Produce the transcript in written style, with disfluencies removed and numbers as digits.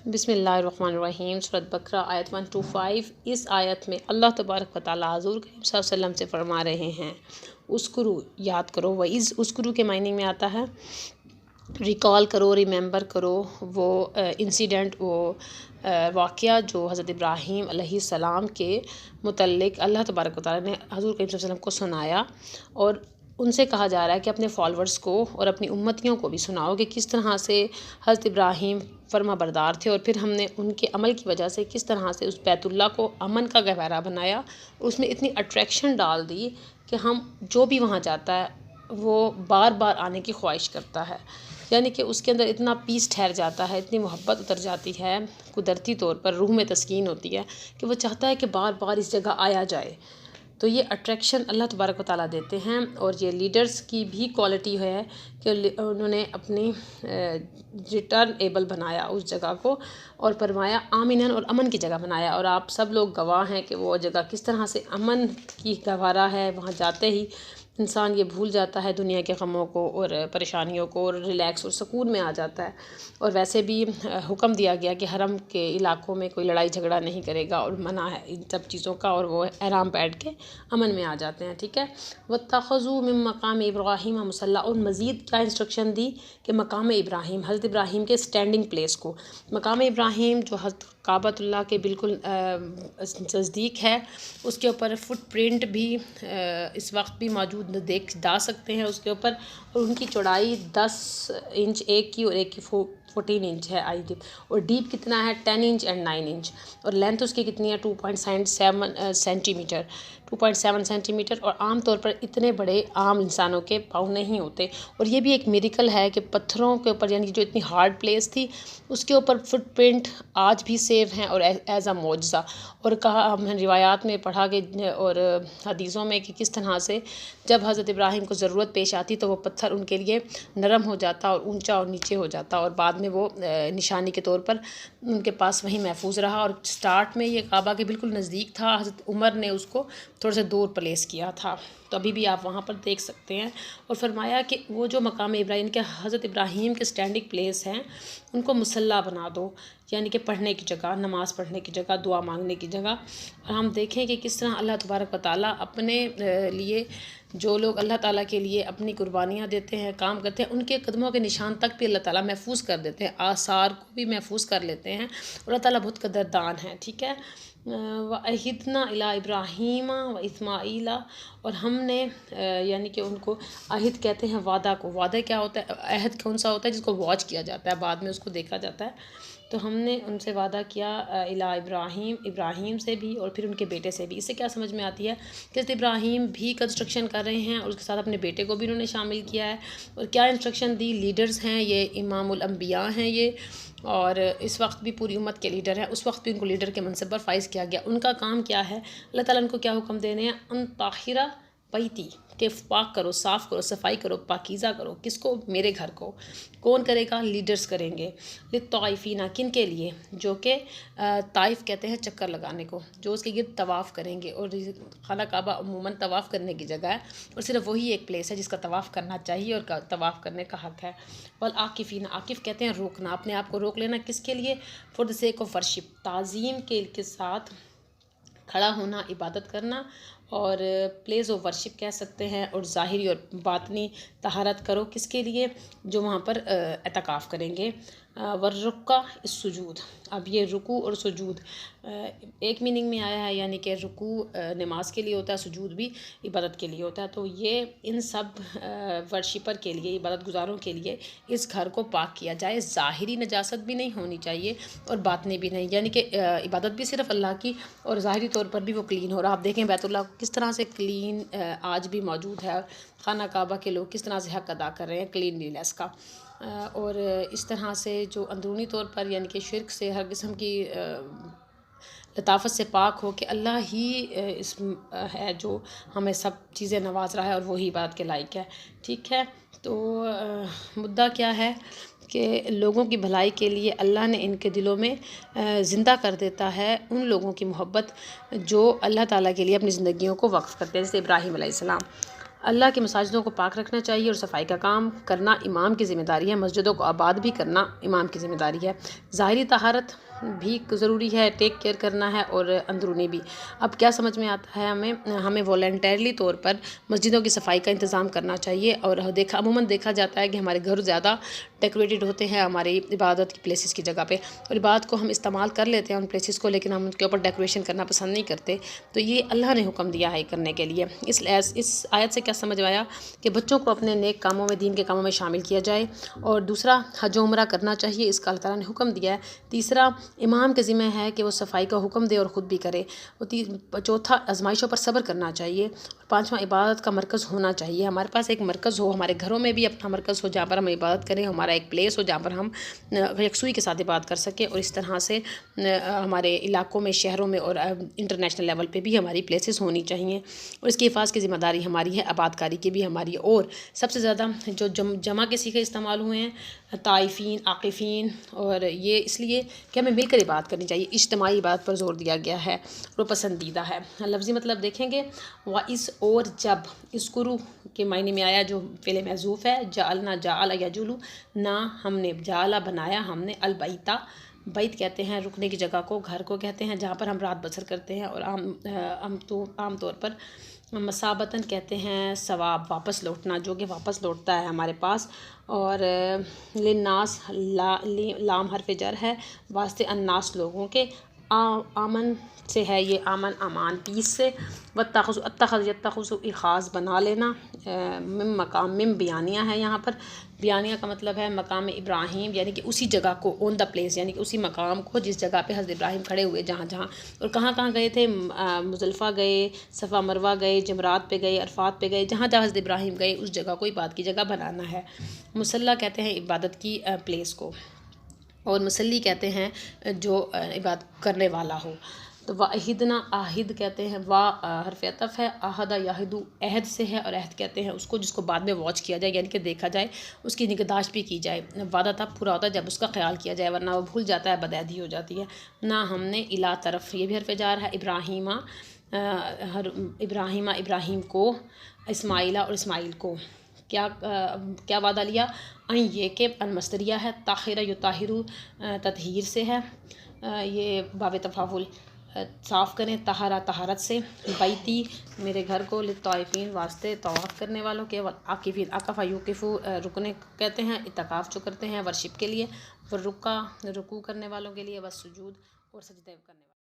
बिस्मिल्लाहिर्रहमानिर्रहीम। सूरत बकरा आयत 125। इस आयत में अल्लाह तबारक व तआला हुज़ूर करीम सल्लल्लाहु अलैहि वसल्लम से फरमा रहे हैं, उस्कुरू याद करो। वइज़ उस्कुरू के मायने में आता है रिकॉल करो, रिमेंबर करो वो इंसिडेंट, वो वाक़या जो हज़रत इब्राहीम अलैहिस्सलाम के मुतल्लिक़ अल्लाह तबारक व तआला ने हुज़ूर करीम सल्लल्लाहु अलैहि वसल्लम को सुनाया। और उनसे कहा जा रहा है कि अपने फॉलोअर्स को और अपनी उम्मतियों को भी सुनाओ कि किस तरह से हज़रत इब्राहीम फर्मा बरदार थे और फिर हमने उनके अमल की वजह से किस तरह से उस बैतुल्लाह को अमन का गहवारा बनाया, उसमें इतनी अट्रैक्शन डाल दी कि हम जो भी वहाँ जाता है वो बार बार आने की ख्वाहिश करता है। यानी कि उसके अंदर इतना पीस ठहर जाता है, इतनी मोहब्बत उतर जाती है, कुदरती तौर पर रूह में तस्कीन होती है कि वो चाहता है कि बार बार इस जगह आया जाए। तो ये अट्रैक्शन अल्लाह तबारक व तआला देते हैं। और ये लीडर्स की भी क्वालिटी है कि उन्होंने अपनी रिटर्न एबल बनाया उस जगह को और फरमाया आमिनन, और अमन की जगह बनाया। और आप सब लोग गवाह हैं कि वो जगह किस तरह से अमन की गहवारा है। वहाँ जाते ही इंसान ये भूल जाता है दुनिया के गमों को और परेशानियों को, और रिलैक्स और सुकून में आ जाता है। और वैसे भी हुक्म दिया गया कि हरम के इलाकों में कोई लड़ाई झगड़ा नहीं करेगा और मना है इन सब चीज़ों का, और वो आराम बैठ के अमन में आ जाते हैं। ठीक है। वत्तख़ज़ू मिन मक़ाम इब्राहीम मुसल्ला, और मज़ीद क्या इंस्ट्रक्शन दी कि मकाम इब्राहीम, हज़रत इब्राहीम के स्टैंडिंग प्लेस को, मकाम इब्राहीम जो हज़रत काबतुल्लाह के बिल्कुल नज़दीक है, उसके ऊपर फुटप्रिंट भी इस वक्त भी मौजूद देख जा सकते हैं उसके ऊपर। और उनकी चौड़ाई 10 इंच एक की, और एक की 14 इंच है आई डिप। और डीप कितना है 10 इंच एंड 9 इंच। और लेंथ उसकी कितनी है 2.7 सेंटीमीटर, 2.7 सेंटीमीटर। और आम तौर पर इतने बड़े आम इंसानों के पाँव नहीं होते। और ये भी एक मिरेकल है कि पत्थरों के ऊपर, यानी जो इतनी हार्ड प्लेस थी उसके ऊपर फुटप्रिंट आज भी सेव हैं और एज अ मौजज़ा। और कहा, हमने रिवायात में पढ़ा कि और हदीसों में कि किस तरह से जब हज़रत इब्राहीम को ज़रूरत पेश आती तो वो पत्थर उनके लिए नरम हो जाता और ऊंचा और नीचे हो जाता, और बाद में वो निशानी के तौर पर उनके पास वहीं महफूज रहा। और स्टार्ट में ये काबा के बिल्कुल नज़दीक था, हज़रत उमर ने उसको थोड़ा सा दूर प्लेस किया था। तो अभी भी आप वहाँ पर देख सकते हैं। और फरमाया कि वो जो मकाम इब्राहीम के हज़रत इब्राहीम के स्टैंडिंग प्लेस हैं उनको मुसल्ला बना दो, यानी कि पढ़ने की जगह, नमाज़ पढ़ने की जगह, दुआ मांगने की जगह। और हम देखें कि किस तरह अल्लाह तबारक व तआला अपने लिए, जो लोग अल्लाह ताला के लिए अपनी कुर्बानियाँ देते हैं, काम करते हैं, उनके कदमों के निशान तक भी अल्लाह ताला महफूज कर देते हैं, आसार को भी महफूज कर लेते हैं। और अल्लाह ताला बहुत कदरदान है। ठीक है। व अहिदना इला इब्राहीम व इस्माईला, और हमने यानी कि उनको अहिद कहते हैं वादा को। वादा क्या होता है, अहद कौन सा होता है जिसको वॉच किया जाता है, बाद में उसको देखा जाता है। तो हमने उनसे वादा किया इला इब्राहीम, इब्राहीम से भी और फिर उनके बेटे से भी। इससे क्या समझ में आती है कि इब्राहीम भी कंस्ट्रक्शन कर रहे हैं और उसके साथ अपने बेटे को भी उन्होंने शामिल किया है। और क्या इंस्ट्रक्शन दी, लीडर्स हैं ये, इमामुल अंबिया हैं ये, और इस वक्त भी पूरी उम्मत के लीडर हैं। उस वक्त भी उनको लीडर के मनसब पर फाइज किया गया। उनका काम क्या है, अल्लाह ताला उनको क्या हुक्म देने हैं, अन ताहिरा बैती, के पाक करो, साफ़ करो, सफाई करो, पाकीज़ा करो। किसको, मेरे घर को। कौन करेगा, लीडर्स करेंगे। लित्ताइफीना, किन के लिए, जो कि ताइफ कहते हैं चक्कर लगाने को, जो उसके गिर्द तवाफ़ करेंगे। और खाना काबा अमूमन तवाफ़ करने की जगह है, और सिर्फ वही एक प्लेस है जिसका तवाफ़ करना चाहिए और तवाफ़ करने का हक़ है। वल आकिफ़ीना, आकिफ़ कहते हैं रोकना, अपने आप को रोक लेना। किसके लिए, for the sake of worship, ताज़ीम के साथ खड़ा होना, इबादत करना, और प्लेस ऑफ वर्शिप कह सकते हैं। और ज़ाहिरी और बातनी तहारत करो, किसके लिए, जो वहाँ पर एतकाफ़ करेंगे। वर्रुक्का इस सुजूद, अब ये रुकू और सुजूद एक मीनिंग में आया है, यानी कि रुकू नमाज के लिए होता है, सुजूद भी इबादत के लिए होता है। तो ये इन सब वर्शिपर के लिए, इबादत गुजारों के लिए इस घर को पाक किया जाए। ज़ाहिरी नजासत भी नहीं होनी चाहिए और बातनी भी नहीं, यानी कि इबादत भी सिर्फ अल्लाह की और ज़ाहिरी तौर पर भी वो क्लीन हो रहा। आप देखें बैतुल्लाह किस तरह से क्लीन आज भी मौजूद है, खाना काबा के लोग किस तरह से हक़ अदा कर रहे हैं क्लीनलीनेस का। और इस तरह से जो अंदरूनी तौर पर, यानी कि शिर्क से, हर किस्म की लताफ़त से पाक हो, कि अल्लाह ही इस है जो हमें सब चीज़ें नवाज रहा है और वही इबादत के लायक है। ठीक है। तो मुद्दा क्या है कि लोगों की भलाई के लिए अल्लाह ने इनके दिलों में ज़िंदा कर देता है उन लोगों की मोहब्बत जो अल्लाह ताला के लिए अपनी ज़िंदगियों को वक्फ़ करते हैं, जैसे इब्राहीम अलैहिस्सलाम। अल्लाह की मसाजिदों को पाक रखना चाहिए और सफाई का काम करना इमाम की ज़िम्मेदारी है। मस्जिदों को आबाद भी करना इमाम की ज़िम्मेदारी है। ज़ाहिरी तहारत भी ज़रूरी है, टेक केयर करना है, और अंदरूनी भी। अब क्या समझ में आता है, हमें वॉलंटरली तौर पर मस्जिदों की सफाई का इंतज़ाम करना चाहिए। और अमूमन देखा जाता है कि हमारे घर ज़्यादा डेकोरेटेड होते हैं हमारी इबादत की प्लेसेस की जगह पे, और इबादत को हम इस्तेमाल कर लेते हैं उन प्लेसेस को, लेकिन हम उनके ऊपर डेकोरेशन करना पसंद नहीं करते। तो ये अल्लाह ने हुक्म दिया है करने के लिए। इस आयत से क्या समझ आया कि बच्चों को अपने नेक कामों में, दीन के कामों में शामिल किया जाए। और दूसरा, हज उम्रा करना चाहिए, इसका अल्लाह ताला ने हुक्म दिया है। तीसरा, इमाम के ज़िम्मे है कि वो सफाई का हुक्म दे और ख़ुद भी करे। चौथा, आजमाइशों पर सब्र करना चाहिए। पांचवा, इबादत का मरकज़ होना चाहिए। हमारे पास एक मरकज़ हो, हमारे घरों में भी अपना मरकज़ हो जहाँ पर हम इबादत करें, हमारा एक प्लेस हो जहाँ पर हम यकसुई के साथ इबादत कर सकें। और इस तरह से हमारे इलाकों में, शहरों में और इंटरनेशनल लेवल पे भी हमारी प्लेसेस होनी चाहिए। और इसकी हिफाज़त की ज़िम्मेदारी हमारी है, आबादकारी की भी हमारी है। और सबसे ज़्यादा जो जमा के सीखे इस्तेमाल हुए हैं, ताइफीन, आकिफ़ीन, और ये इसलिए कि हमें मिलकर इबादत करनी चाहिए। इज्तिमाई इबादत पर जोर दिया गया है, वो पसंदीदा है। लफ्ज़ी मतलब देखेंगे, वाइस और जब, इस्कुरु के मायने में आया जो फ़िल महज़ूफ़ है। जालना, जाल याजुलु, ना हमने, जाला बनाया हमने, अलबैता, बैत कहते हैं रुकने की जगह को, घर को कहते हैं जहाँ पर हम रात बसर करते हैं। और आम तौर पर मसाबतन कहते हैं सवाब, वापस लौटना, जो कि वापस लौटता है हमारे पास। और लिन्नास, लाम हरफ जर है, वास्ते अन्नास लोगों के, आमन से है ये, आमन अमान, पीस से। वत्तखज़ ख़ास बना लेना, मिम बियानिया है यहाँ पर। बियानिया का मतलब है मकाम इब्राहिम, यानी कि उसी जगह को, ऑन द प्लेस, यानी कि उसी मकाम को जिस जगह पे हज़रत इब्राहिम खड़े हुए, जहाँ जहाँ। और कहाँ गए थे, मुज़ल्फ़ा गए, सफ़ा मरवा गए, जमरात पे गए, अरफात पे गए, जहाँ जहाँ हज़रत इब्राहिम गए उस जगह को इबादत की जगह बनाना है। मुसल्ला कहते हैं इबादत की प्लेस को, और मुसल्ली कहते हैं जो इबादत करने वाला हो। तो वाहिदना, आहिद कहते हैं, हरफ अतफ़ है, आहदा याहिदु अहद से है, और अहद कहते हैं उसको जिसको बाद में वॉच किया जाए, यानी कि देखा जाए, उसकी निगहदाश्त भी की जाए। वादा तब पूरा होता है जब उसका ख्याल किया जाए, वरना वो भूल जाता है, बदअहदी हो जाती है। ना हमने, इला तरफ, ये भी हरफ जार है। इब्राहीमा, इब्राहीम को, इस्माइला और इस्माइल को क्या वादा लिया, अन ये के, अन मस्तरिया है, ताहिरा युताहिरु ततहीर से है, ये बाब तफाउल, साफ़ करें, तहारा तहारत से, बैती मेरे घर को, लित्ताइफीन वास्ते तवाफ़ करने वालों के, आकिफ़ीन अकफ़ा युकिफ़ु रुकने कहते हैं, इत्तिकाफ़ जो करते हैं वर्शिप के लिए, रुकू करने वालों के लिए, वसुजूद और सजदे करने वालों।